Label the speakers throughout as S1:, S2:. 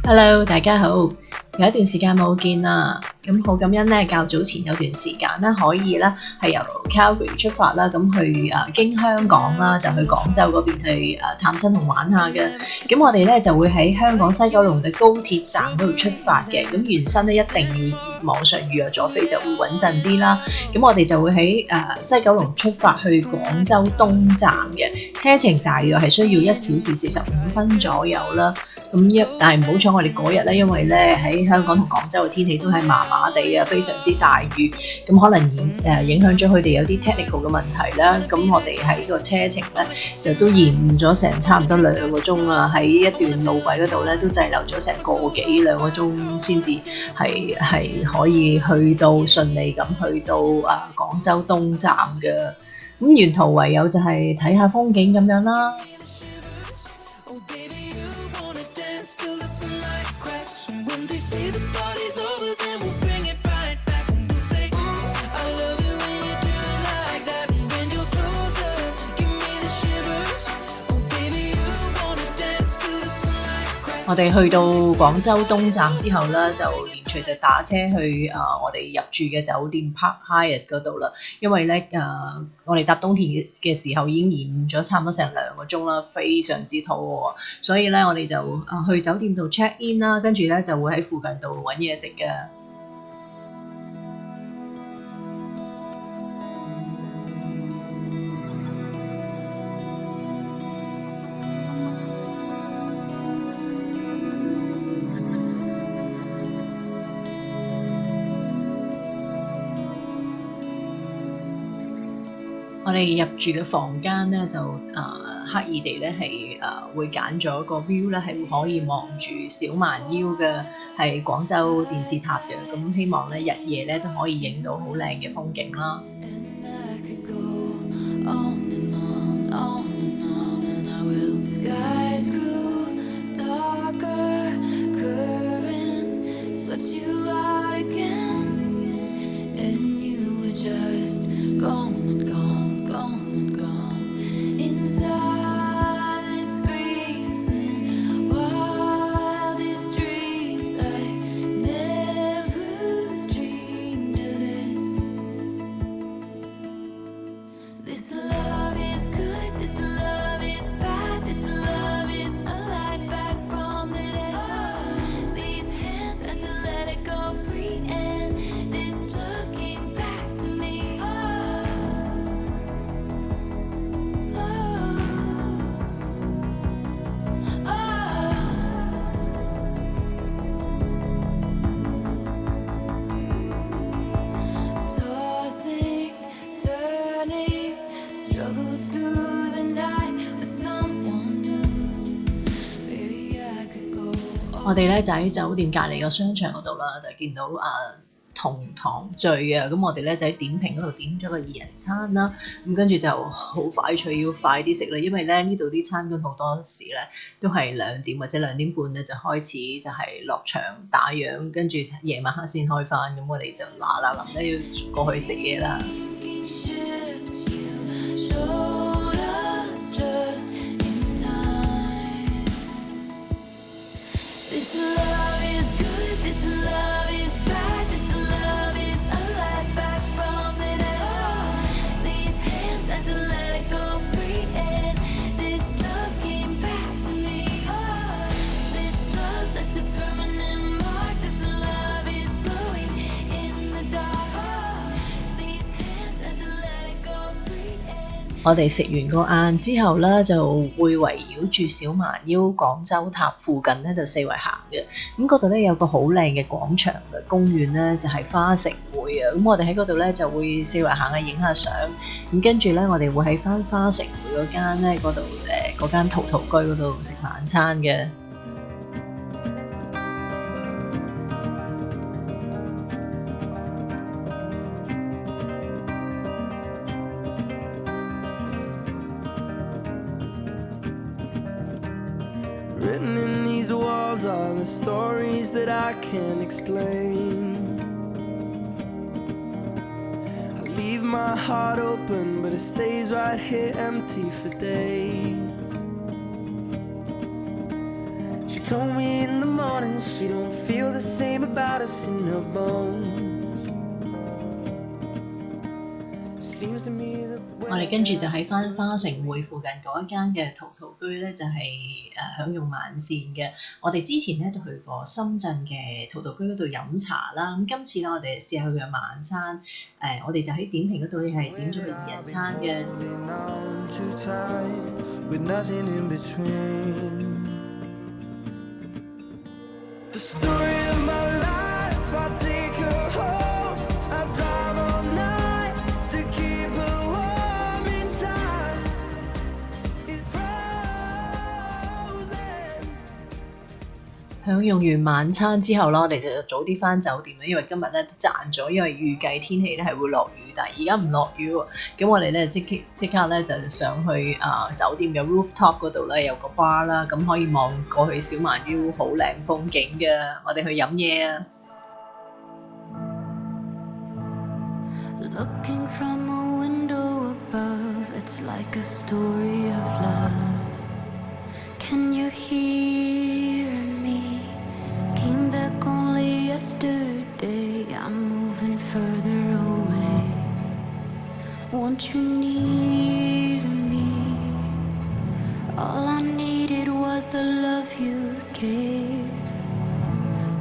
S1: Hello，大家好，有一段時間冇見啦，咁好感恩咧，較早前有段時間咧可以咧係由 Calgary 出發啦，咁去經香港啦，就去廣州嗰邊去探親同玩下嘅。咁我哋咧就會喺香港西九龍嘅高鐵站嗰度出發嘅，咁原身咧一定要網上預約咗飛就會穩陣啲啦。咁我哋就會喺西九龍出發去廣州東站嘅，車程大約係需要1小時45分左右啦。但係唔好彩，我哋嗰日咧，因為咧喺香港同廣州嘅天氣都係麻麻地啊，非常之大雨，咁可能影響咗佢哋有啲 technical 嘅問題啦。咁我哋喺個車程咧就都延誤咗成差唔多2個鐘啊，喺一段路軌嗰度咧都滯留咗成個幾2個鐘先至係可以去到順利咁去到廣州東站嘅。咁沿途唯有就係睇下風景咁樣啦。我哋去到廣州東站之後咧，就連隨就打車去我哋入住嘅酒店 Park Hyatt 嗰度啦。因為咧我哋搭東鐵嘅時候已經延誤咗差唔多成2個鐘啦，非常之肚餓，所以咧我哋就去酒店度 check in 啦，跟住咧就會喺附近度揾嘢食嘅。我哋入住嘅房間咧就刻意地咧係會揀咗個 view 咧係可以望住小蠻腰嘅係廣州電視塔嘅，咁希望咧日夜咧都可以影到好靚嘅風景啦。我哋咧就喺酒店隔離個商場嗰度啦，就見到同堂聚啊，咁我哋咧就喺點評嗰度點咗個2人餐啦，咁跟住就好快脆要快啲食啦，因為咧呢度啲餐館好多時咧都係2點或者2點半咧就開始就係落場打烊，跟住夜晚黑先開返，咁我哋就嗱臨咧要過去食嘢啦。我哋食完個晏之後咧，就會圍繞住小蠻腰廣州塔附近咧就四圍行嘅。咁嗰度咧有個好靚嘅廣場嘅公園咧，就係花城匯啊。咁我哋喺嗰度咧就會四圍行下影下相。咁跟住咧，我哋會喺返花城匯嗰間咧嗰度嗰間陶陶居嗰度食晚餐嘅。
S2: Written in these walls are the stories that I can't explain. I leave my heart open, but it stays right here empty for days. She told me in the morning she don't feel the same about us in her bones. Seems to me that
S1: 我哋跟住就喺翻花城匯附近嗰一間嘅陶陶居咧，就係享用晚膳嘅。我哋之前咧都去過深圳嘅陶陶居嗰度飲茶啦。咁今次咧，我哋試下佢嘅晚餐。我哋就喺點評嗰度係點咗個2人餐嘅。
S2: with nothing in between. The story of my life, I take her home. I drive all night to keep her warm in time. It's frozen.
S1: 享用完晚餐之後啦，我哋就早啲翻酒店啦，因為今日咧都賺咗，因為預計天氣咧係會落雨，但係而家唔落雨喎。咁我哋咧即刻咧就上去酒店嘅 rooftop 嗰度咧有個 bar 啦，咁可以望過去小蠻腰，好靚風景嘅。我哋去飲嘢啊！
S3: Looking from a window above, it's like a story of love. Can you hear me? Came back only yesterday. I'm moving further away. Want you near me? All I needed was the love you gave.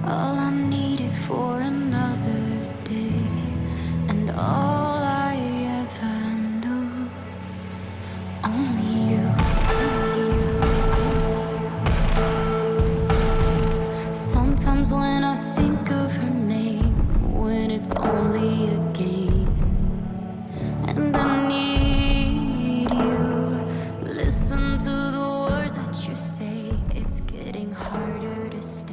S3: All I needed for another day. And all I ever knew, only you. Sometimes when I think of her name, when it's only a game, and I need you, listen to the words that you say, it's getting harder to stay.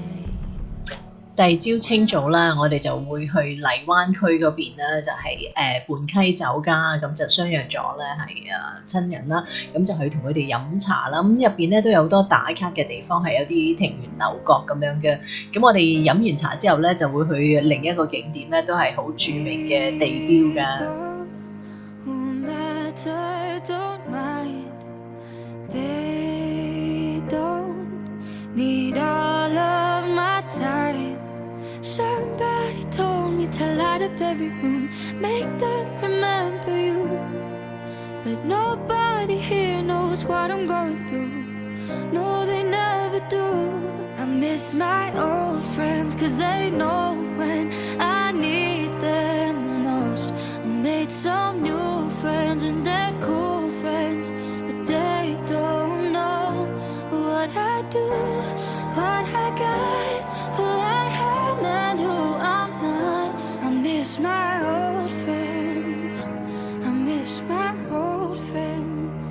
S1: 第二朝清早啦，我哋就會去荔灣區嗰邊啦，就係泮溪酒家，咁就相約咗咧係親人啦，咁就去同佢哋飲茶啦。咁入邊咧都有好多打卡嘅地方，係有啲庭園樓閣咁樣嘅。咁我哋飲完茶之後咧，就會去另一個景點咧，都係好著名嘅地標㗎。
S3: Somebody told me to light up every room, make them remember you. But nobody here knows what I'm going through. No, they never do. I miss my old friends, 'cause they know when I need them the most. I made some new friends and they're cool friends, but they don't know what I do, what I got, who I am and who I'm not. I miss my old friends, I miss my old friends.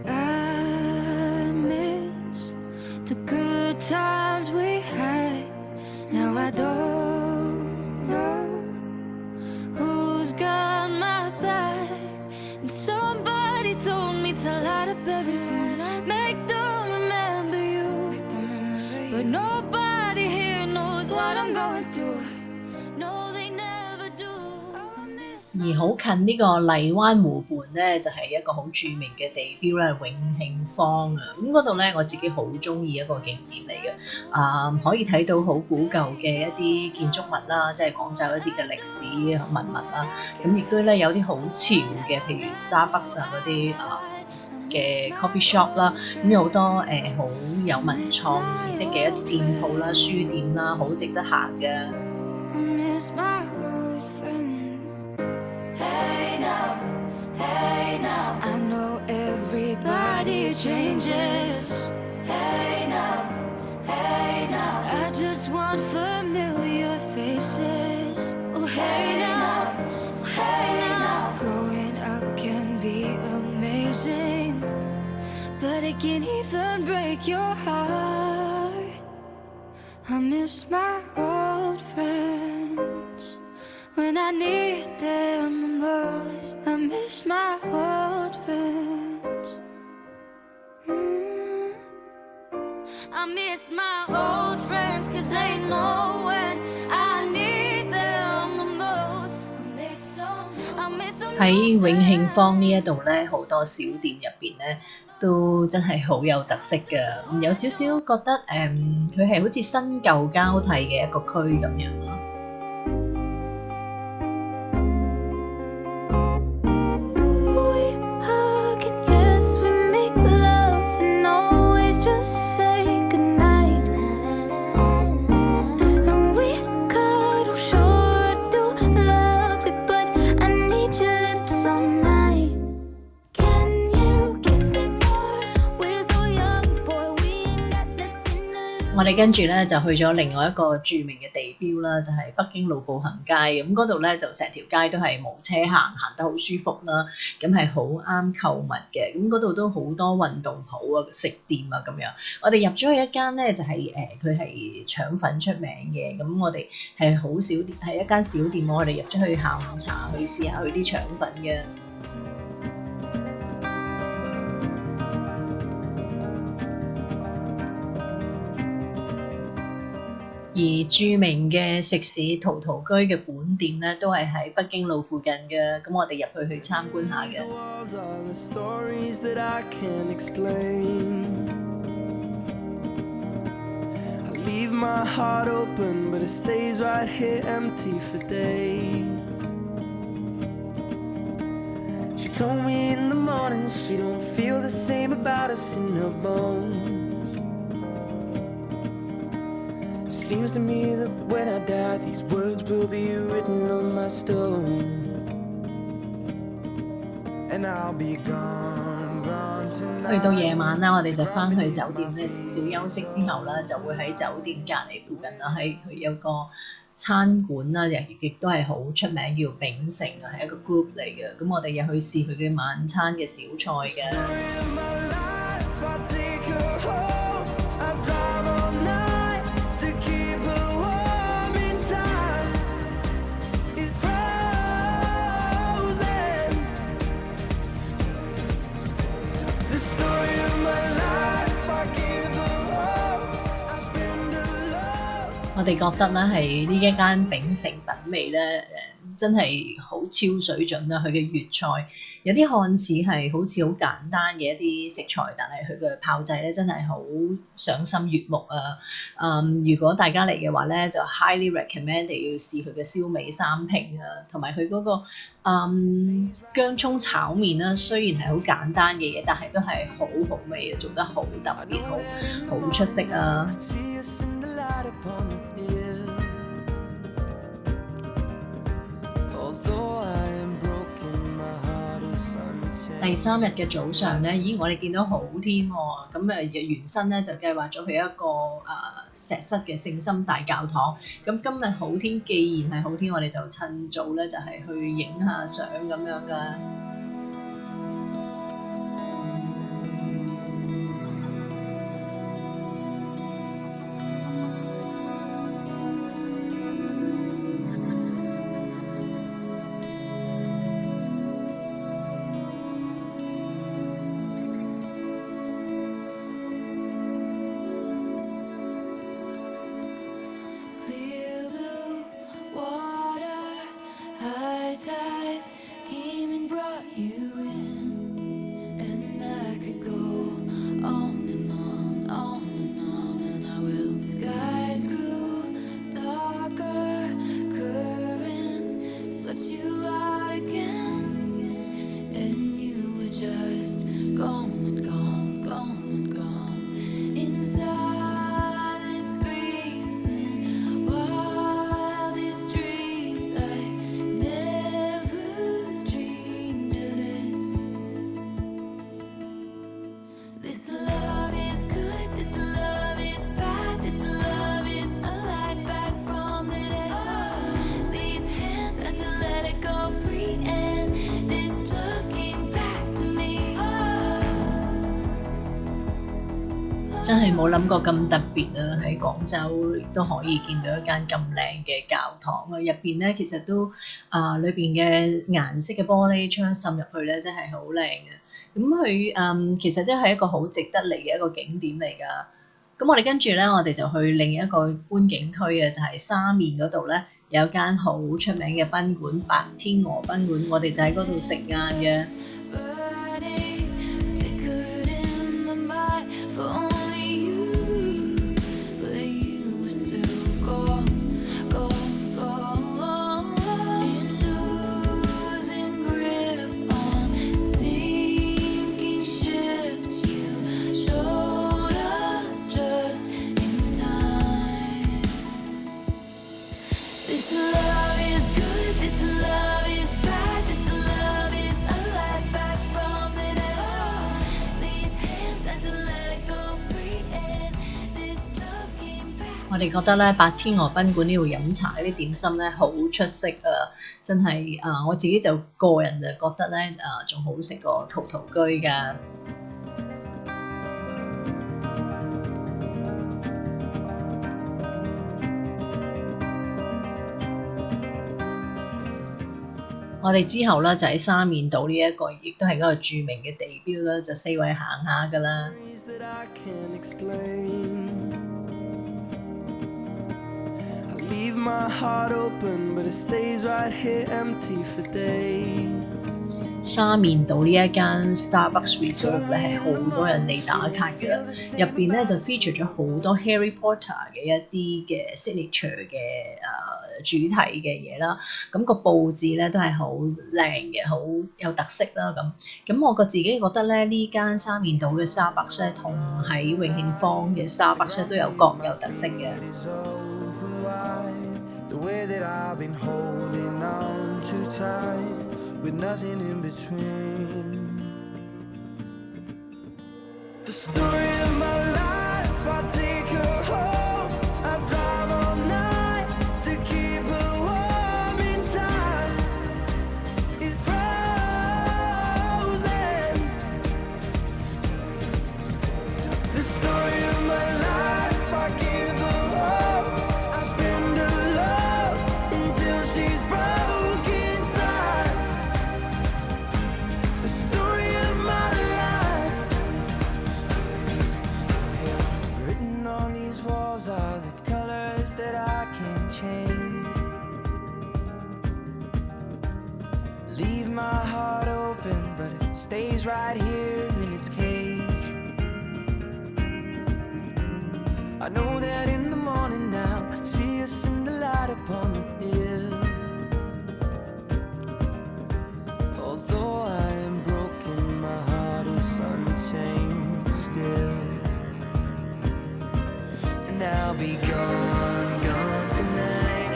S3: I miss the good times we had. Now I don't know who's got my back. And somebody told me to light up every room, make them remember you. But nobody here knows what I'm going through. No, they never do. I miss
S1: 而好近呢個荔灣湖畔咧，就係、一個好著名嘅地標咧，永慶坊啊。咁嗰度咧，我自己好中意一個景點嚟嘅。可以睇到好古舊嘅一啲建築物啦，即係廣州一啲嘅歷史文物啦。咁亦都咧有啲好潮嘅，譬如 Starbucks 啊嗰啲嘅 coffee shop 啦。咁有好多好有文創意識嘅一啲店鋪啦、書店啦，好值得行嘅。
S3: I miss my old friends. Hey now, hey now. I know everybody changes. Hey now, hey now. I just want familiar faces. Oh hey now, oh, hey now. Growing up can be amazing, but it can even break your heart. I miss my old friends when I need them the most. I miss my old friends. I miss my old friends, 'cause they know when
S1: 喺永慶坊呢一度咧，好多小店入邊咧都真係好有特色㗎，有少少覺得佢係好似新舊交替嘅一個區咁樣咯。
S3: We hug and yes, we make love and always just say goodnight. And we cuddle, sure I do love it, but I need your lips all night. Can you kiss me more? We're so young, boy, we ain't got nothing to lose.
S1: 我哋跟住咧就去咗另外一個著名嘅地標啦，就係北京路步行街。咁嗰度咧就成條街都係無車行，行得好舒服啦。咁係好啱購物嘅。咁嗰度都好多運動鋪啊、食店啊咁樣。我哋入咗去一間咧就係佢係腸粉出名嘅。咁我哋係好少係一間小店，我哋入咗去下午茶去試下佢啲腸粉嘅。而著名嘅食肆陶陶居嘅本店咧，都係喺北京路附近嘅。咁我哋入去參觀下嘅。
S2: The walls are the stories that I can't explain. I leave my heart open, but it stays right here empty for days. She told me in the morning she don't feel the same about us in her bones. Seems to me that when I die, these words will be written on my stone. And I'll be gone, gone
S1: 去
S2: tonight.
S1: 到夜晚啦，我哋就翻去酒店咧少少休息之後咧，就會喺酒店隔離附近啦，喺佢有個餐館啦，亦都係好出名，叫炳城啊，係一個 group 嚟嘅。咁我哋又去試佢嘅晚餐嘅小菜嘅。
S2: Story of my life, I take her home. I drive all night to keep her warm in time. It's frozen. The story of my life, I give her hope. I spend her love.
S1: 我哋覺得咧係呢一間炳城品味咧真係好超水準啦！佢嘅粵菜有啲看似係好似好簡單嘅一啲食材，但係佢嘅炮製咧真係好賞心悅目啊！如果大家嚟嘅話咧，就 highly recommend 要試佢嘅燒味三拼啊，同埋佢嗰個薑葱炒麵啦。雖然係好簡單嘅嘢，但係都係好好味啊，做得好特別，好出色啊！
S2: See us in the light upon the hill. Although I am broken, my heart is unchained.
S1: 第3日嘅早上咧，我哋見到好天喎，咁原身咧就計劃咗去一個石室嘅聖心大教堂。咁今日好天，既然係好天，我哋就趁早咧就係去影下相咁樣噶。
S3: Clear blue water, high tide came and brought you in, and I could go on and on, on and on, and I will. Skies grew darker, currents swept you out again, and you were just gone and gone, gone and gone. Inside it screams and wildest dreams. I never dreamed of this. This love is good, this love is bad, this love is a light back from the dead. These hands had to let it go free, and this love came back to me.
S1: 真係冇諗過咁特別啊！喺廣州亦都可以見到一間咁靚嘅教堂啊！入邊咧其實都裏邊嘅顏色嘅玻璃窗滲入去咧，真係好靚嘅。咁佢其實都係一個好值得嚟嘅一個景點嚟㗎。咁我哋跟住咧，我哋就去另一個觀景區啊，就係沙面嗰度咧，有間好出名嘅賓館白天鵝賓館，我哋就喺嗰度食晏嘅。
S3: burning, flickered in my mind for only you, but you were still gone, losing grip on sinking ships. You showed up just in time. This love is good, this love is bad, this love is a light back from the dead. These hands had to let it go free, and this love came back.
S1: 我哋覺得咧，白天鵝賓館呢度飲茶嗰啲點心咧好出色啊！真係我自己就個人就覺得咧仲好食過陶陶居㗎。我哋之後咧就喺沙面島呢一個，亦都係嗰個著名嘅地標啦，就四圍行下㗎啦。
S2: Ways that I can't explain. I leave my heart open, but it stays right here empty for days.
S1: 沙面島呢一間 Starbucks Resort 咧係好多人嚟打卡嘅，入邊咧就 feature 咗好多 Harry Potter 嘅一啲嘅 signature 嘅主題嘅嘢啦。咁個佈置咧都係好靚嘅，好有特色啦咁。咁我自己覺得咧呢間沙面島嘅 Starbucks 咧同喺永慶坊嘅 Starbucks 咧都有各有特色嘅。
S2: It is open wide, the way that I've been holding on too tight, with nothing in between. The story of my life, I take her home, I drive all night to keep her warm in time. It's frozen. The story of my life, I give her hope, I spend her love until she's broke inside. The story of my life, written on these walls are the colors that I can't change. Leave my heart open, but it stays right here in its cage. I know that in the morning now, see us in the light upon the hill. Although I am broken, my heart is untamed still. And I'll be gone tonight.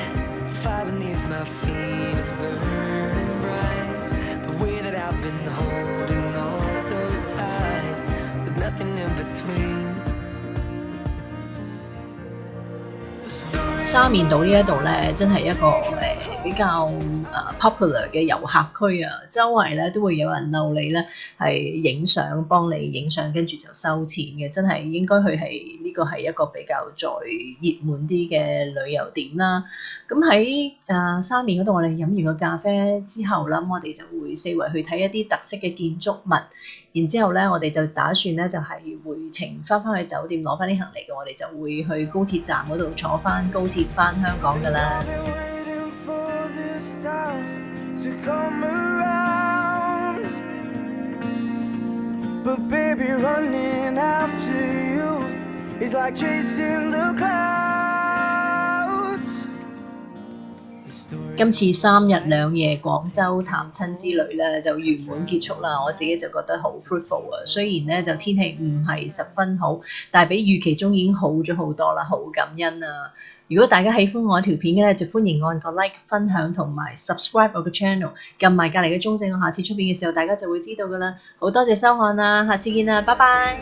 S2: Fire beneath my feet is burning bright. The way that I've been holding on so tight, with nothing in between.
S1: 沙面島呢一度咧，真係一個比較popular 嘅遊客區啊，周圍咧都會有人溜你咧係影相，幫你影相，跟住就收錢嘅，真係應該佢係呢個係一個比較再熱門啲嘅旅遊點啦。咁喺沙面嗰度，我哋飲完個咖啡之後啦，我哋就會四圍去睇一啲特色嘅建築物。然之後咧，我哋就打算咧就係回程翻去酒店攞翻啲行李嘅，我哋就會去高鐵站嗰度坐翻高鐵翻香港㗎啦。
S2: I've been waiting for this time to come around, but baby, running after you is like chasing the clouds.
S1: 今次3日2夜廣州探親之旅咧就圓滿結束啦，我自己就覺得好 fruitful 啊。雖然咧就天氣唔係十分好，但係比預期中已經好咗好多啦，好感恩啊！如果大家喜歡我條片嘅咧，就歡迎按個 like、分享同埋 subscribe 我個 channel， 撳埋隔離嘅鐘仔，我下次出片嘅時候大家就會知道㗎啦。好多謝收看啦，下次見啦，拜拜。